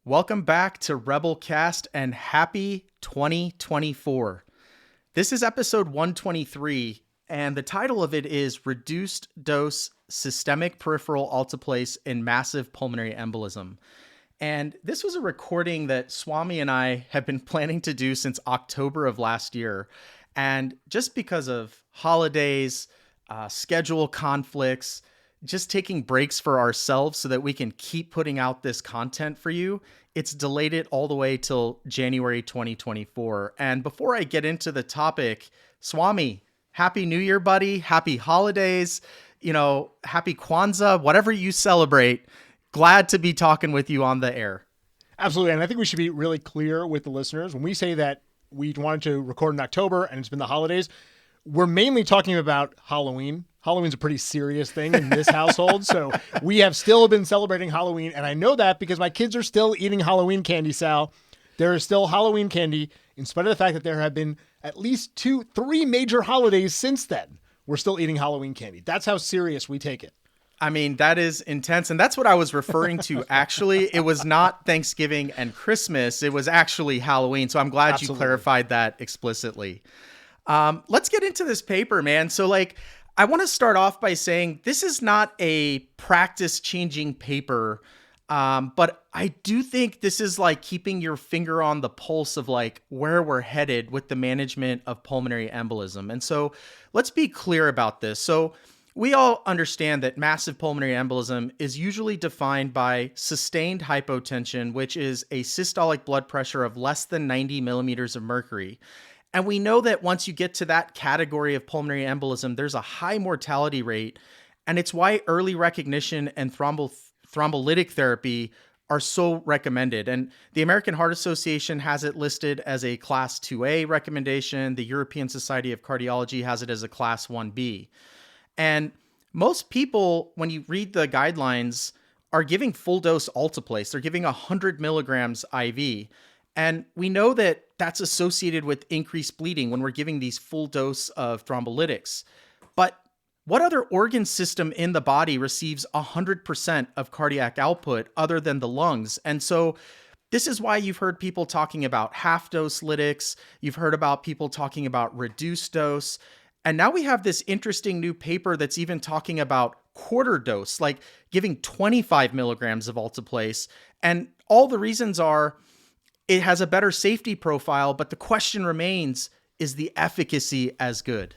Welcome back to Rebelcast and happy 2024. This is episode 123, and the title of it is Reduced Dose Systemic Peripheral Alteplase in Massive Pulmonary Embolism. And this was a recording that Swami and I have been planning to do since October of last year. And just because of holidays, schedule conflicts, just taking breaks for ourselves so that we can keep putting out this content for you, it's delayed it all the way till January 2024. And before I get into the topic, Swami, Happy New Year, buddy. Happy holidays, happy Kwanzaa, whatever you celebrate. Glad to be talking with you on the air. Absolutely. And I think we should be really clear with the listeners. When we say that we wanted to record in October and it's been the holidays, we're mainly talking about Halloween. Halloween's a pretty serious thing in this household. So we have still been celebrating Halloween. And I know that because my kids are still eating Halloween candy, Sal. There is still Halloween candy, in spite of the fact that there have been at least 2-3 major holidays since then. We're still eating Halloween candy. That's how serious we take it. I mean, that is intense. And that's what I was referring to. Actually, it was not Thanksgiving and Christmas. It was actually Halloween. So I'm glad you clarified that explicitly. Let's get into this paper, man. So I want to start off by saying this is not a practice-changing paper, but I do think this is keeping your finger on the pulse of where we're headed with the management of pulmonary embolism. And so let's be clear about this. So we all understand that massive pulmonary embolism is usually defined by sustained hypotension, which is a systolic blood pressure of less than 90 millimeters of mercury. And we know that once you get to that category of pulmonary embolism, there's a high mortality rate. And it's why early recognition and thrombolytic therapy are so recommended. And the American Heart Association has it listed as a class 2A recommendation. The European Society of Cardiology has it as a class 1B. And most people, when you read the guidelines, are giving full dose Alteplase. They're giving 100 milligrams IV. And we know that that's associated with increased bleeding when we're giving these full dose of thrombolytics. But what other organ system in the body receives 100% of cardiac output other than the lungs? And so this is why you've heard people talking about half dose lytics. You've heard about people talking about reduced dose. And now we have this interesting new paper that's even talking about quarter dose, like giving 25 milligrams of Alteplase. And all the reasons are it has a better safety profile, but the question remains, is the efficacy as good?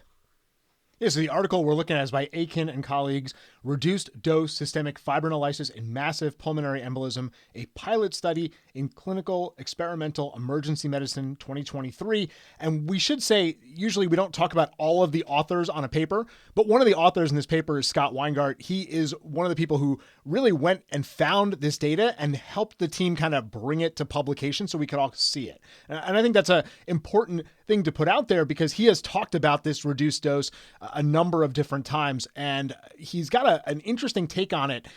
Yeah, so the article we're looking at is by Aiken and colleagues, Reduced Dose Systemic Fibrinolysis in Massive Pulmonary Embolism, a pilot study in Clinical Experimental Emergency Medicine 2023. And we should say, usually we don't talk about all of the authors on a paper, but one of the authors in this paper is Scott Weingart. He is one of the people who really went and found this data and helped the team kind of bring it to publication so we could all see it. And I think that's an important thing to put out there because he has talked about this reduced dose a number of different times, and he's got an interesting take on it.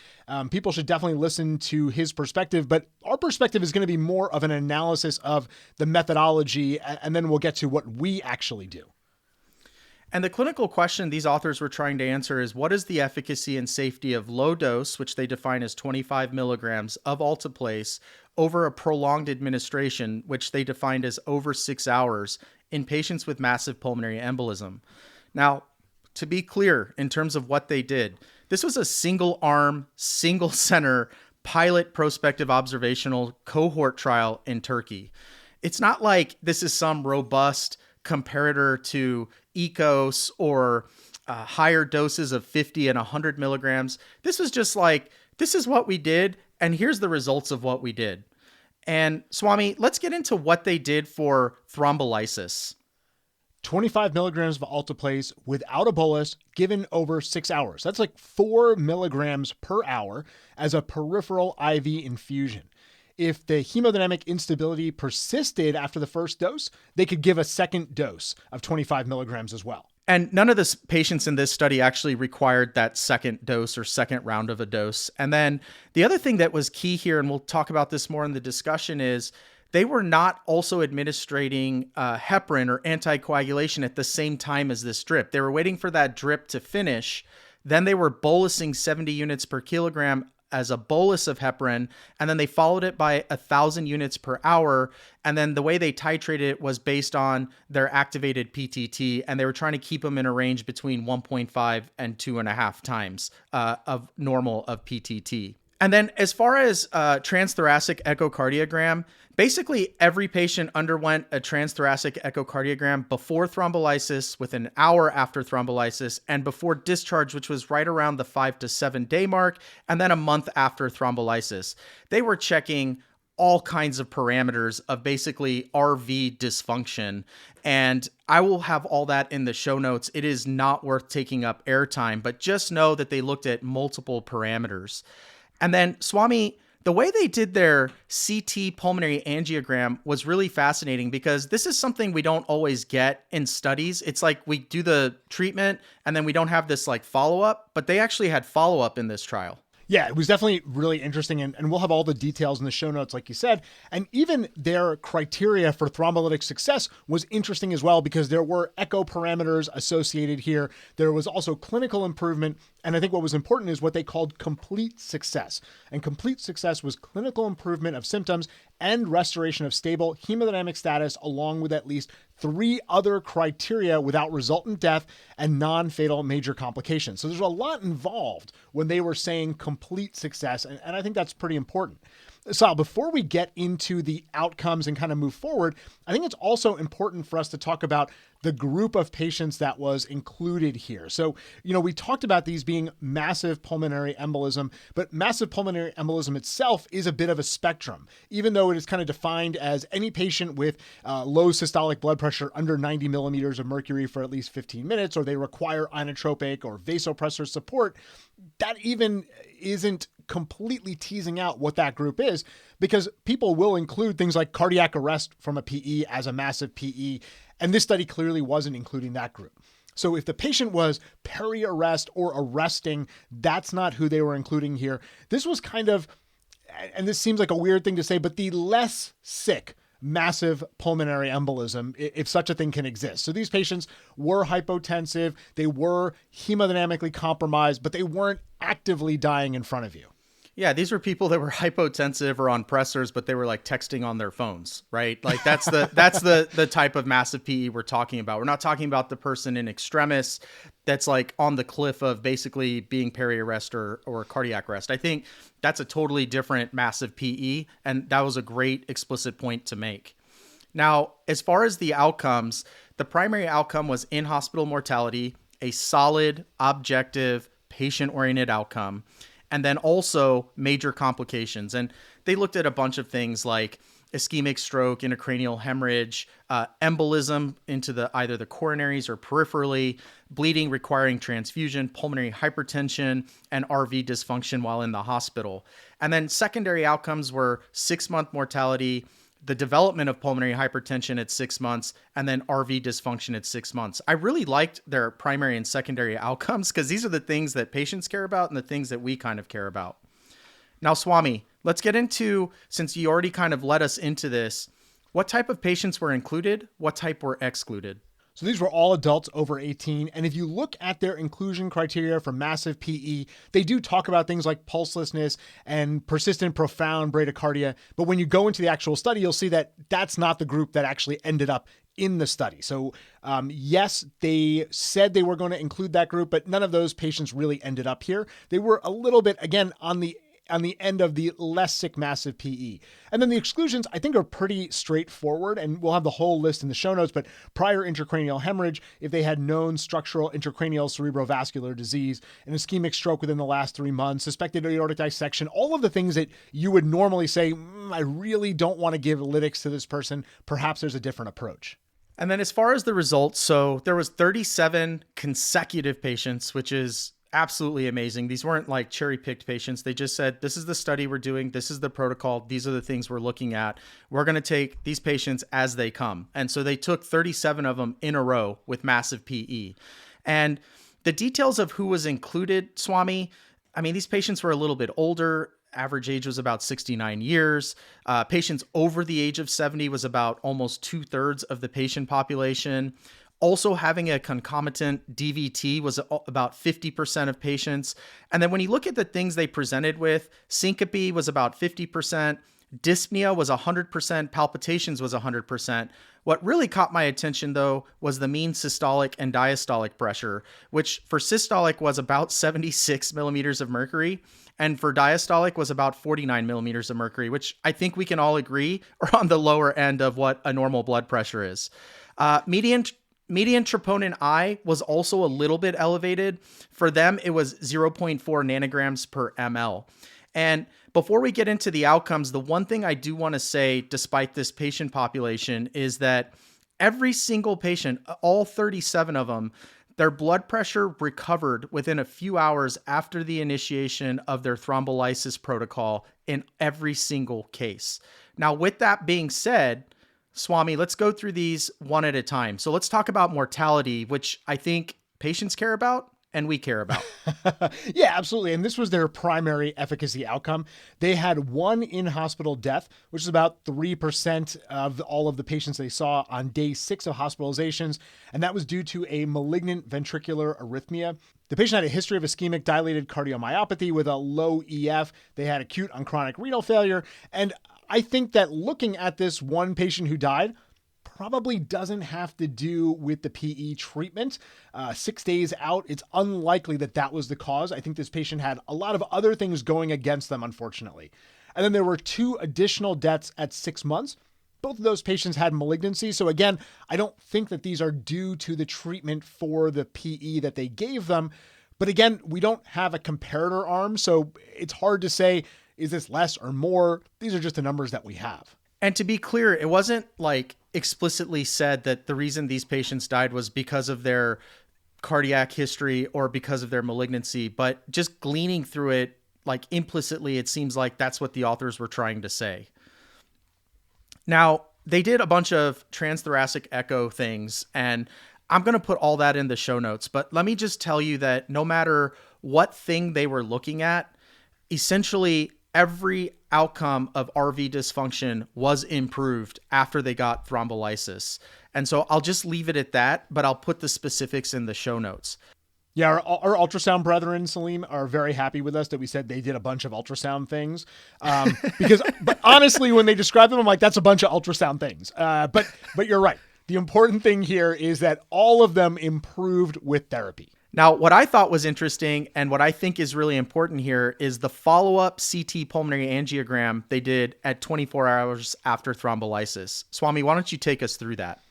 People should definitely listen to his perspective, but our perspective is going to be more of an analysis of the methodology, and then we'll get to what we actually do. And the clinical question these authors were trying to answer is, what is the efficacy and safety of low dose, which they define as 25 milligrams of Alteplase, over a prolonged administration, which they defined as over 6 hours, in patients with massive pulmonary embolism? Now, to be clear, in terms of what they did, this was a single arm, single center pilot prospective observational cohort trial in Turkey. It's not like this is some robust comparator to ECOS or higher doses of 50 and 100 milligrams. This was just this is what we did, and here's the results of what we did. And Swami, let's get into what they did for thrombolysis. 25 milligrams of Alteplase without a bolus given over 6 hours. That's 4 milligrams per hour as a peripheral IV infusion. If the hemodynamic instability persisted after the first dose, they could give a second dose of 25 milligrams as well. And none of the patients in this study actually required that second dose or second round of a dose. And then the other thing that was key here, and we'll talk about this more in the discussion, is they were not also administering heparin or anticoagulation at the same time as this drip. They were waiting for that drip to finish. Then they were bolusing 70 units per kilogram as a bolus of heparin, and then they followed it by 1,000 units per hour. And then the way they titrated it was based on their activated PTT, and they were trying to keep them in a range between 1.5 and 2.5 times of normal of PTT. And then as far as transthoracic echocardiogram, basically every patient underwent a transthoracic echocardiogram before thrombolysis, within an hour after thrombolysis, and before discharge, which was right around the 5 to 7 day mark, and then a month after thrombolysis. They were checking all kinds of parameters of basically RV dysfunction. And I will have all that in the show notes. It is not worth taking up airtime, but just know that they looked at multiple parameters. And then, Swami, the way they did their CT pulmonary angiogram was really fascinating, because this is something we don't always get in studies. It's like we do the treatment and then we don't have this like follow-up, but they actually had follow-up in this trial. Yeah, it was definitely really interesting, and we'll have all the details in the show notes, like you said. And even their criteria for thrombolytic success was interesting as well, because there were echo parameters associated here. There was also clinical improvement, and I think what was important is what they called complete success. And complete success was clinical improvement of symptoms and restoration of stable hemodynamic status, along with at least 3 other criteria without resultant death and non-fatal major complications. So there's a lot involved when they were saying complete success, and I think that's pretty important. So before we get into the outcomes and kind of move forward, I think it's also important for us to talk about the group of patients that was included here. So, we talked about these being massive pulmonary embolism, but massive pulmonary embolism itself is a bit of a spectrum, even though it is kind of defined as any patient with low systolic blood pressure under 90 millimeters of mercury for at least 15 minutes, or they require inotropic or vasopressor support. That even isn't completely teasing out what that group is, because people will include things like cardiac arrest from a PE as a massive PE. And this study clearly wasn't including that group. So if the patient was peri-arrest or arresting, that's not who they were including here. This was kind of, and this seems like a weird thing to say, but the less sick massive pulmonary embolism, if such a thing can exist. So these patients were hypotensive, they were hemodynamically compromised, but they weren't actively dying in front of you. Yeah, these were people that were hypotensive or on pressors, but they were like texting on their phones, right? Like that's the type of massive PE we're talking about. We're not talking about the person in extremis that's like on the cliff of basically being peri-arrest or cardiac arrest. I think that's a totally different massive PE, and that was a great explicit point to make. Now, as far as the outcomes, the primary outcome was in-hospital mortality, a solid, objective, patient-oriented outcome, and then also major complications. And they looked at a bunch of things like ischemic stroke, intracranial hemorrhage, embolism into either the coronaries or peripherally, bleeding requiring transfusion, pulmonary hypertension, and RV dysfunction while in the hospital. And then secondary outcomes were 6-month mortality, the development of pulmonary hypertension at 6 months, and then RV dysfunction at 6 months. I really liked their primary and secondary outcomes, because these are the things that patients care about and the things that we kind of care about. Now, Swami, let's get into, since you already kind of led us into this, what type of patients were included, what type were excluded? So these were all adults over 18. And if you look at their inclusion criteria for massive PE, they do talk about things like pulselessness and persistent profound bradycardia. But when you go into the actual study, you'll see that that's not the group that actually ended up in the study. So yes, they said they were going to include that group, but none of those patients really ended up here. They were a little bit, again, on the end of the less sick massive PE. And then the exclusions, I think, are pretty straightforward, and we'll have the whole list in the show notes, but prior intracranial hemorrhage, if they had known structural intracranial cerebrovascular disease, an ischemic stroke within the last 3 months, suspected aortic dissection, all of the things that you would normally say, I really don't want to give lytics to this person. Perhaps there's a different approach. And then as far as the results, so there was 37 consecutive patients, which is absolutely amazing. These weren't like cherry-picked patients. They just said, this is the study we're doing. This is the protocol. These are the things we're looking at. We're going to take these patients as they come. And so they took 37 of them in a row with massive PE. And the details of who was included, Swami, I mean, these patients were a little bit older. Average age was about 69 years. Patients over the age of 70 was about almost 2/3 of the patient population. Also having a concomitant DVT was about 50% of patients. And then when you look at the things they presented with, syncope was about 50%, dyspnea was 100%, palpitations was 100%. What really caught my attention, though, was the mean systolic and diastolic pressure, which for systolic was about 76 millimeters of mercury, and for diastolic was about 49 millimeters of mercury, which I think we can all agree are on the lower end of what a normal blood pressure is. Median troponin I was also a little bit elevated. For them, it was 0.4 nanograms per ml. And before we get into the outcomes, the one thing I do want to say, despite this patient population, is that every single patient, all 37 of them, their blood pressure recovered within a few hours after the initiation of their thrombolysis protocol in every single case. Now, with that being said, Swami, let's go through these one at a time. So let's talk about mortality, which I think patients care about and we care about. Yeah, absolutely. And this was their primary efficacy outcome. They had one in-hospital death, which is about 3% of all of the patients they saw on day 6 of hospitalizations. And that was due to a malignant ventricular arrhythmia. The patient had a history of ischemic dilated cardiomyopathy with a low EF. They had acute on chronic renal failure. And I think that looking at this one patient who died probably doesn't have to do with the PE treatment. 6 days out, it's unlikely that that was the cause. I think this patient had a lot of other things going against them, unfortunately. And then there were 2 additional deaths at 6 months. Both of those patients had malignancy. So again, I don't think that these are due to the treatment for the PE that they gave them. But again, we don't have a comparator arm, so it's hard to say, is this less or more? These are just the numbers that we have. And to be clear, it wasn't like explicitly said that the reason these patients died was because of their cardiac history or because of their malignancy, but just gleaning through it, like implicitly, it seems like that's what the authors were trying to say. Now, they did a bunch of transthoracic echo things, and I'm going to put all that in the show notes, but let me just tell you that no matter what thing they were looking at, essentially every outcome of RV dysfunction was improved after they got thrombolysis. And so I'll just leave it at that, but I'll put the specifics in the show notes. Yeah, our ultrasound brethren, Salim, are very happy with us that we said they did a bunch of ultrasound things. But honestly, when they describe them, I'm like, that's a bunch of ultrasound things. But you're right. The important thing here is that all of them improved with therapy. Now, what I thought was interesting and what I think is really important here is the follow-up CT pulmonary angiogram they did at 24 hours after thrombolysis. Swami, why don't you take us through that?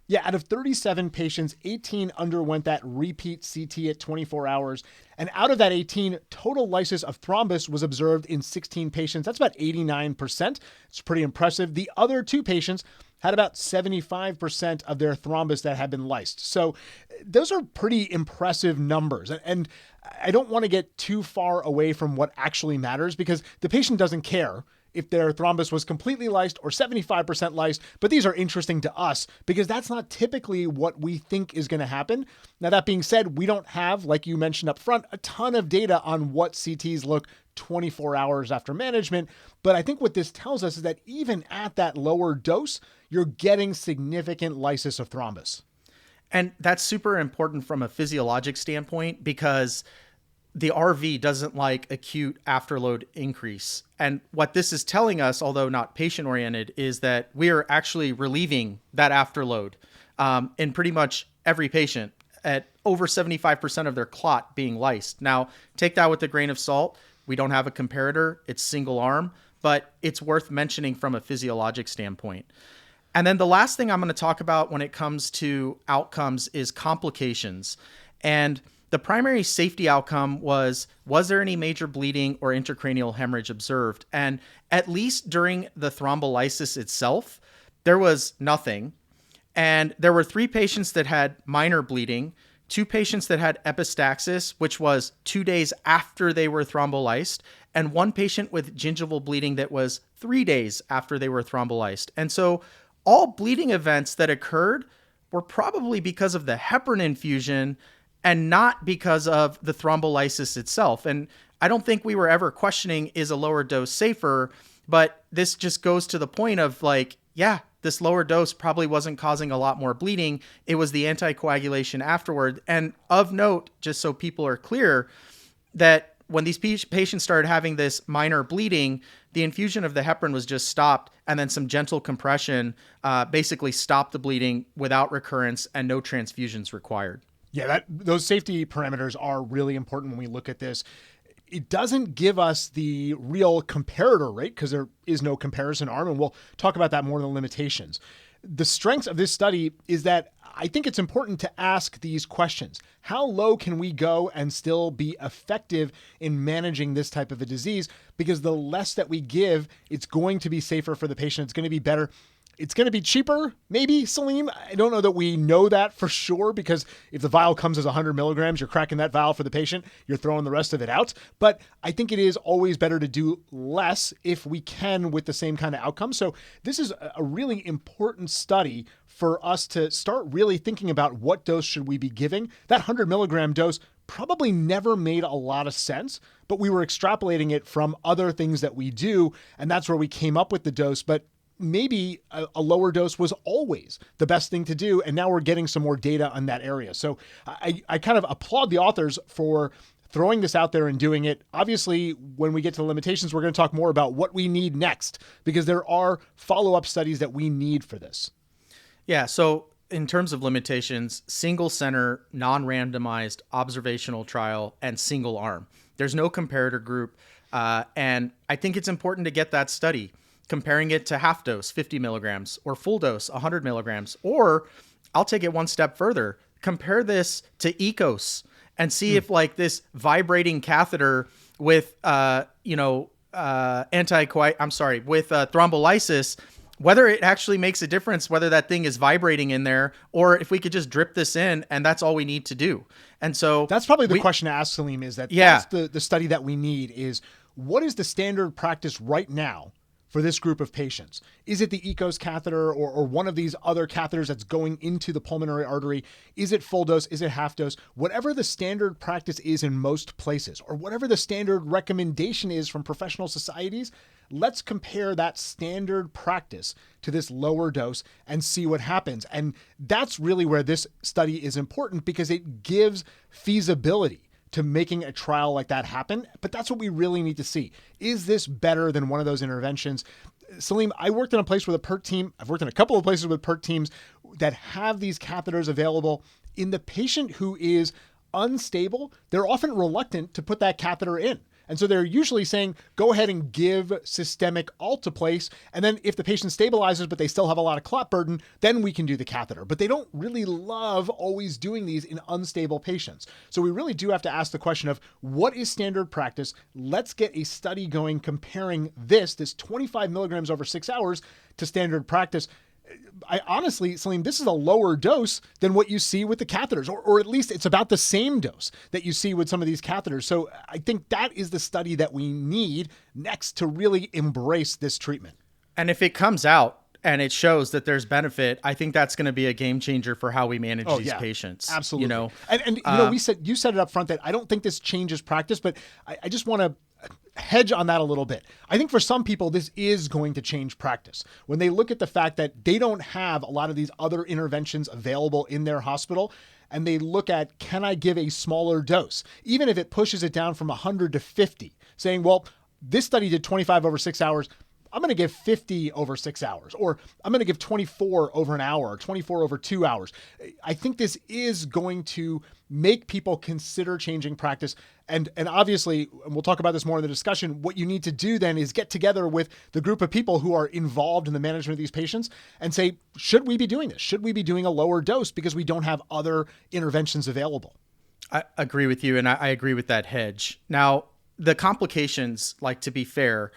Yeah, out of 37 patients, 18 underwent that repeat CT at 24 hours. And out of that 18, total lysis of thrombus was observed in 16 patients. That's about 89%. It's pretty impressive. The other 2 patients had about 75% of their thrombus that had been lysed. So those are pretty impressive numbers. And I don't want to get too far away from what actually matters because the patient doesn't care if their thrombus was completely lysed or 75% lysed, but these are interesting to us because that's not typically what we think is going to happen. Now, that being said, we don't have, like you mentioned up front, a ton of data on what CTs look 24 hours after management. But I think what this tells us is that even at that lower dose, you're getting significant lysis of thrombus. And that's super important from a physiologic standpoint because the RV doesn't like acute afterload increase. And what this is telling us, although not patient-oriented, is that we are actually relieving that afterload in pretty much every patient at over 75% of their clot being lysed. Now, take that with a grain of salt. We don't have a comparator. It's single arm, but it's worth mentioning from a physiologic standpoint. And then the last thing I'm going to talk about when it comes to outcomes is complications. And the primary safety outcome was there any major bleeding or intracranial hemorrhage observed? And at least during the thrombolysis itself, there was nothing. And there were 3 patients that had minor bleeding, 2 patients that had epistaxis, which was 2 days after they were thrombolysed, and 1 patient with gingival bleeding that was 3 days after they were thrombolysed. And so all bleeding events that occurred were probably because of the heparin infusion and not because of the thrombolysis itself. And I don't think we were ever questioning, is a lower dose safer? But this just goes to the point of like, yeah, this lower dose probably wasn't causing a lot more bleeding. It was the anticoagulation afterward. And of note, just so people are clear, that when these patients started having this minor bleeding, the infusion of the heparin was just stopped, and then some gentle compression basically stopped the bleeding without recurrence and no transfusions required. Yeah, those safety parameters are really important when we look at this. It doesn't give us the real comparator rate because there is no comparison arm, and we'll talk about that more in the limitations. The strengths of this study is that I think it's important to ask these questions. How low can we go and still be effective in managing this type of a disease? Because the less that we give, it's going to be safer for the patient. It's going to be better. It's going to be cheaper, maybe, Salim. I don't know that we know that for sure, because if the vial comes as 100 milligrams, you're cracking that vial for the patient, you're throwing the rest of it out. But I think it is always better to do less if we can with the same kind of outcome. So this is a really important study for us to start really thinking about what dose should we be giving. That 100 milligram dose probably never made a lot of sense, but we were extrapolating it from other things that we do, and that's where we came up with the dose. But maybe a lower dose was always the best thing to do. And now we're getting some more data on that area. So I kind of applaud the authors for throwing this out there and doing it. Obviously, when we get to the limitations, we're going to talk more about what we need next, because there are follow-up studies that we need for this. Yeah. So in terms of limitations, single center, non-randomized observational trial, and single arm. There's no comparator group. And I think it's important to get that study, comparing it to half dose, 50 milligrams, or full dose, 100 milligrams. Or I'll take it one step further. Compare this to ECOS and see if like this vibrating catheter with, thrombolysis, whether it actually makes a difference, whether that thing is vibrating in there, or if we could just drip this in and that's all we need to do. And so that's probably the question to ask, Salim, is that that's the study that we need is, what is the standard practice right now for this group of patients? Is it the ECOS catheter or one of these other catheters that's going into the pulmonary artery? Is it full dose? Is it half dose? Whatever the standard practice is in most places, or whatever the standard recommendation is from professional societies, let's compare that standard practice to this lower dose and see what happens. And that's really where this study is important, because it gives feasibility to making a trial like that happen. But that's what we really need to see. Is this better than one of those interventions? Salim, I worked in a place with a PERT team. I've worked in a couple of places with PERT teams that have these catheters available. In the patient who is unstable, they're often reluctant to put that catheter in. And so they're usually saying, go ahead and give systemic Alteplase. And then if the patient stabilizes, but they still have a lot of clot burden, then we can do the catheter. But they don't really love always doing these in unstable patients. So we really do have to ask the question of, what is standard practice? Let's get a study going comparing this 25 milligrams over 6 hours to standard practice. I honestly, Salim, this is a lower dose than what you see with the catheters, or at least it's about the same dose that you see with some of these catheters. So I think that is the study that we need next to really embrace this treatment. And if it comes out and it shows that there's benefit, I think that's going to be a game changer for how we manage these patients. Absolutely. And you said it up front that I don't think this changes practice, but I just want to hedge on that a little bit. I think for some people, this is going to change practice. When they look at the fact that they don't have a lot of these other interventions available in their hospital, and they look at, can I give a smaller dose? Even if it pushes it down from 100 to 50, saying, well, this study did 25 over 6 hours. I'm going to give 50 over 6 hours, or I'm going to give 24 over an hour, or 24 over 2 hours. I think this is going to make people consider changing practice. And obviously, and we'll talk about this more in the discussion, what you need to do then is get together with the group of people who are involved in the management of these patients and say, should we be doing this? Should we be doing a lower dose because we don't have other interventions available? I agree with you, and I agree with that hedge. Now, the complications, like, to be fair,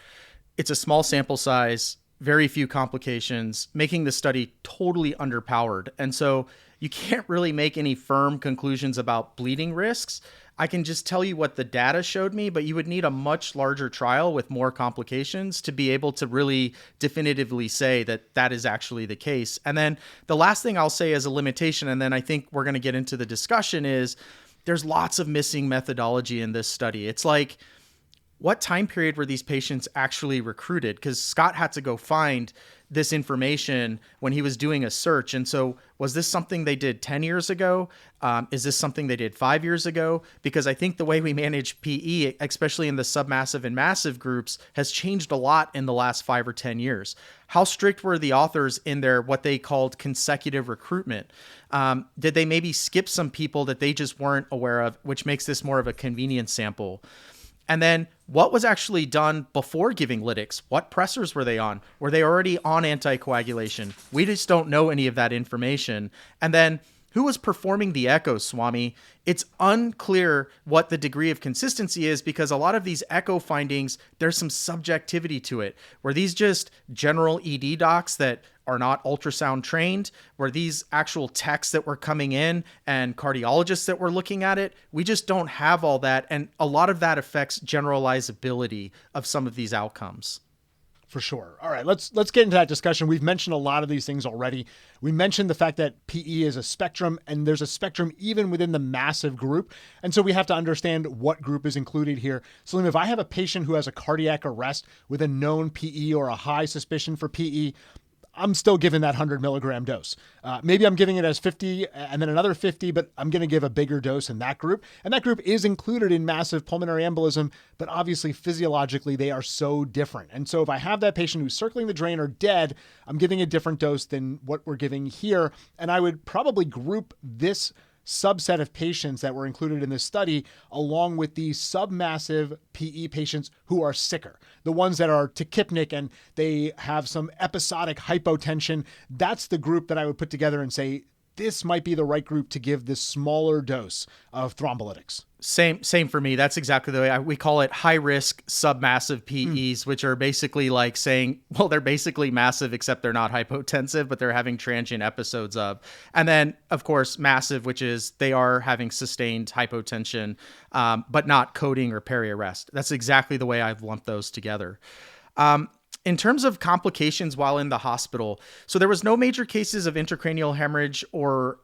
it's a small sample size, very few complications, making the study totally underpowered. And so you can't really make any firm conclusions about bleeding risks. I can just tell you what the data showed me, but you would need a much larger trial with more complications to be able to really definitively say that that is actually the case. And then the last thing I'll say as a limitation, and then I think we're going to get into the discussion, is there's lots of missing methodology in this study. It's like, what time period were these patients actually recruited? Because Scott had to go find this information when he was doing a search. And so was this something they did 10 years ago? Is this something they did 5 years ago? Because I think the way we manage PE, especially in the submassive and massive groups, has changed a lot in the last 5 or 10 years. How strict were the authors in their what they called consecutive recruitment? Did they maybe skip some people that they just weren't aware of, which makes this more of a convenience sample? And then what was actually done before giving lytics? What pressors were they on? Were they already on anticoagulation? We just don't know any of that information. And then who was performing the echo, Swami? It's unclear what the degree of consistency is because a lot of these echo findings, there's some subjectivity to it. Were these just general ED docs that are not ultrasound trained? Were these actual techs that were coming in and cardiologists that were looking at it? We just don't have all that. And a lot of that affects generalizability of some of these outcomes. For sure. All right, let's get into that discussion. We've mentioned a lot of these things already. We mentioned the fact that PE is a spectrum, and there's a spectrum even within the massive group. And so we have to understand what group is included here. Salim, if I have a patient who has a cardiac arrest with a known PE or a high suspicion for PE, I'm still giving that 100 milligram dose. Maybe I'm giving it as 50 and then another 50, but I'm going to give a bigger dose in that group. And that group is included in massive pulmonary embolism, but obviously physiologically they are so different. And so if I have that patient who's circling the drain or dead, I'm giving a different dose than what we're giving here. And I would probably group this subset of patients that were included in this study along with the submassive PE patients who are sicker, the ones that are tachypnic and they have some episodic hypotension. That's the group that I would put together and say, this might be the right group to give this smaller dose of thrombolytics. Same for me. That's exactly the way we call it high risk submassive PEs, which are basically like saying, well, they're basically massive, except they're not hypotensive, but they're having transient episodes of. And then of course, massive, which is they are having sustained hypotension, but not coding or peri-arrest. That's exactly the way I've lumped those together. In terms of complications while in the hospital, so there was no major cases of intracranial hemorrhage or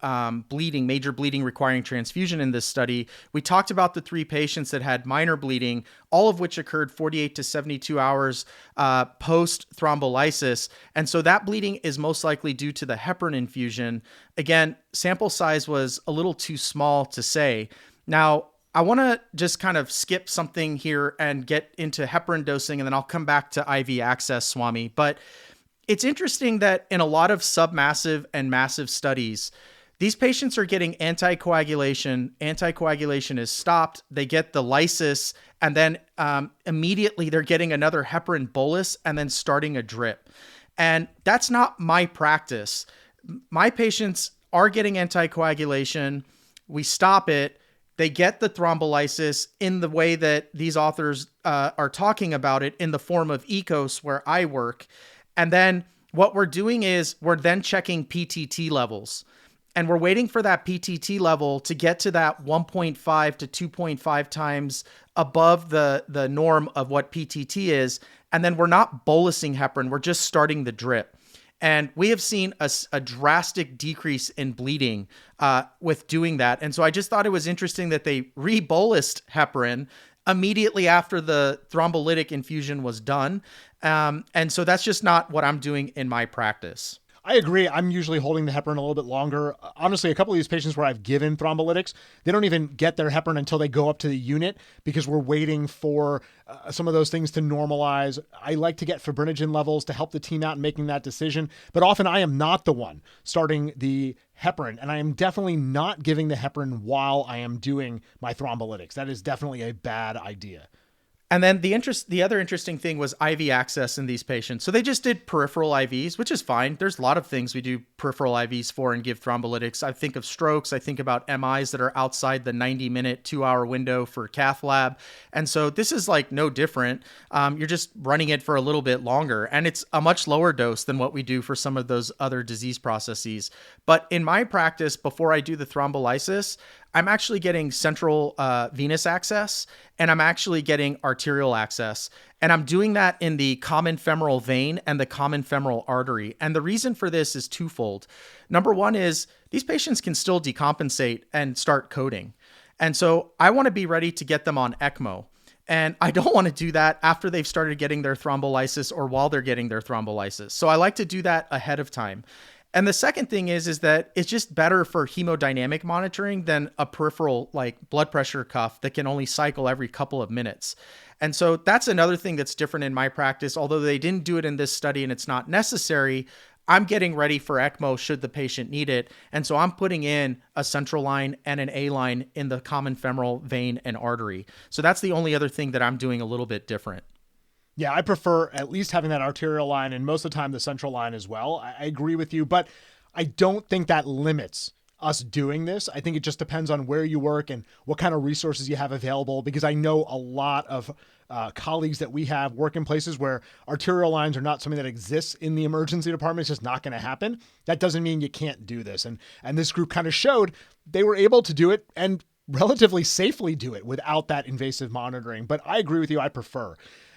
bleeding, major bleeding requiring transfusion in this study. We talked about the 3 patients that had minor bleeding, all of which occurred 48 to 72 hours post thrombolysis. And so that bleeding is most likely due to the heparin infusion. Again, sample size was a little too small to say. Now, I want to just kind of skip something here and get into heparin dosing, and then I'll come back to IV access, Swami. But it's interesting that in a lot of submassive and massive studies, these patients are getting anticoagulation. Anticoagulation is stopped. They get the lysis, and then immediately they're getting another heparin bolus and then starting a drip. And that's not my practice. My patients are getting anticoagulation. We stop it. They get the thrombolysis in the way that these authors are talking about it in the form of ECOS where I work. And then what we're doing is we're then checking PTT levels. And we're waiting for that PTT level to get to that 1.5 to 2.5 times above the norm of what PTT is. And then we're not bolusing heparin. We're just starting the drip. And we have seen a drastic decrease in bleeding with doing that. And so I just thought it was interesting that they re-bolused heparin immediately after the thrombolytic infusion was done. And so that's just not what I'm doing in my practice. I agree. I'm usually holding the heparin a little bit longer. Honestly, a couple of these patients where I've given thrombolytics, they don't even get their heparin until they go up to the unit because we're waiting for some of those things to normalize. I like to get fibrinogen levels to help the team out in making that decision. But often I am not the one starting the heparin, and I am definitely not giving the heparin while I am doing my thrombolytics. That is definitely a bad idea. And then the other interesting thing was IV access in these patients. So they just did peripheral IVs, which is fine. There's a lot of things we do peripheral IVs for and give thrombolytics. I think of strokes. I think about MIs that are outside the 90-minute, 2-hour window for cath lab. And so this is like no different. You're just running it for a little bit longer. And it's a much lower dose than what we do for some of those other disease processes. But in my practice, before I do the thrombolysis, I'm actually getting central venous access, and I'm actually getting arterial access. And I'm doing that in the common femoral vein and the common femoral artery. And the reason for this is twofold. Number one is these patients can still decompensate and start coding. And so I want to be ready to get them on ECMO. And I don't want to do that after they've started getting their thrombolysis or while they're getting their thrombolysis. So I like to do that ahead of time. And the second thing is that it's just better for hemodynamic monitoring than a peripheral like blood pressure cuff that can only cycle every couple of minutes. And so that's another thing that's different in my practice. Although they didn't do it in this study and it's not necessary, I'm getting ready for ECMO should the patient need it. And so I'm putting in a central line and an A line in the common femoral vein and artery. So that's the only other thing that I'm doing a little bit different. Yeah, I prefer at least having that arterial line and most of the time the central line as well. I agree with you, but I don't think that limits us doing this. I think it just depends on where you work and what kind of resources you have available, because I know a lot of colleagues that we have work in places where arterial lines are not something that exists in the emergency department. It's just not going to happen. That doesn't mean you can't do this. And this group kind of showed they were able to do it and relatively safely do it without that invasive monitoring. But I agree with you. I prefer.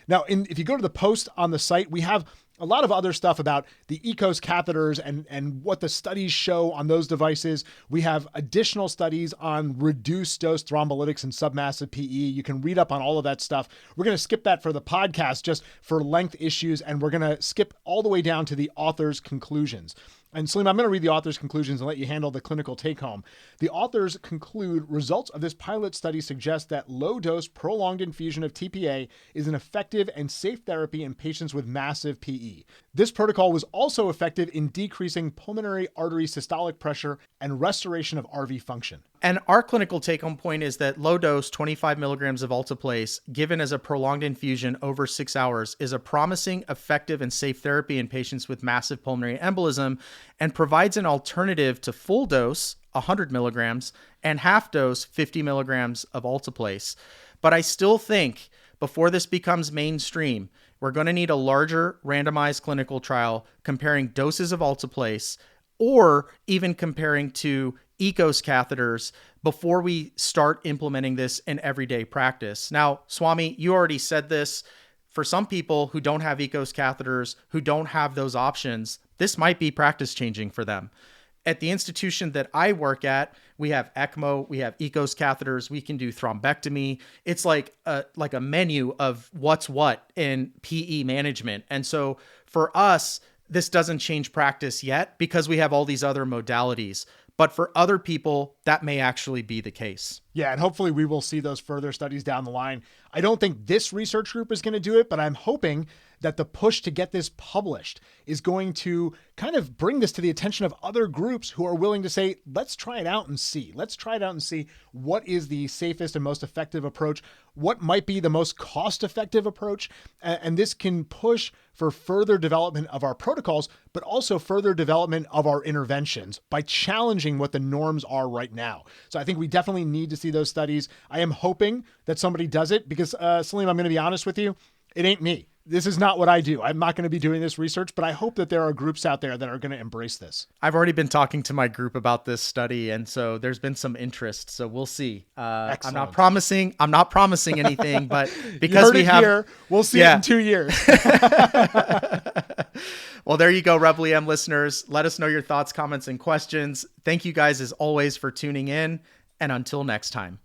Now, if you go to the post on the site, we have a lot of other stuff about the ECOS catheters and what the studies show on those devices. We have additional studies on reduced dose thrombolytics and submassive PE. You can read up on all of that stuff. We're going to skip that for the podcast just for length issues, and we're going to skip all the way down to the author's conclusions. And Salim, I'm going to read the author's conclusions and let you handle the clinical take-home. The authors conclude results of this pilot study suggest that low-dose prolonged infusion of TPA is an effective and safe therapy in patients with massive PE. This protocol was also effective in decreasing pulmonary artery systolic pressure and restoration of RV function. And our clinical take-home point is that low-dose 25 milligrams of Alteplase given as a prolonged infusion over 6 hours is a promising, effective, and safe therapy in patients with massive pulmonary embolism and provides an alternative to full dose, 100 milligrams, and half dose, 50 milligrams of Alteplase. But I still think before this becomes mainstream, we're going to need a larger randomized clinical trial comparing doses of Alteplase or even comparing to ECOS catheters before we start implementing this in everyday practice. Now, Swami, you already said this. For some people who don't have ECOS catheters, who don't have those options, this might be practice changing for them. At the institution that I work at, we have ECMO, we have ECOS catheters, we can do thrombectomy. It's like a menu of what's what in PE management. And so for us, this doesn't change practice yet because we have all these other modalities. But for other people, that may actually be the case. Yeah, and hopefully we will see those further studies down the line. I don't think this research group is going to do it, but I'm hoping that the push to get this published is going to kind of bring this to the attention of other groups who are willing to say, let's try it out and see. Let's try it out and see what is the safest and most effective approach, what might be the most cost-effective approach. And this can push for further development of our protocols, but also further development of our interventions by challenging what the norms are right now. So I think we definitely need to see those studies. I am hoping that somebody does it because, Salim, I'm going to be honest with you, it ain't me. This is not what I do. I'm not going to be doing this research, but I hope that there are groups out there that are going to embrace this. I've already been talking to my group about this study, and so there's been some interest. So we'll see. I'm not promising anything, but because we have here, we'll see it in 2 years. Well, there you go, Rebel EM listeners. Let us know your thoughts, comments, and questions. Thank you guys as always for tuning in, and until next time.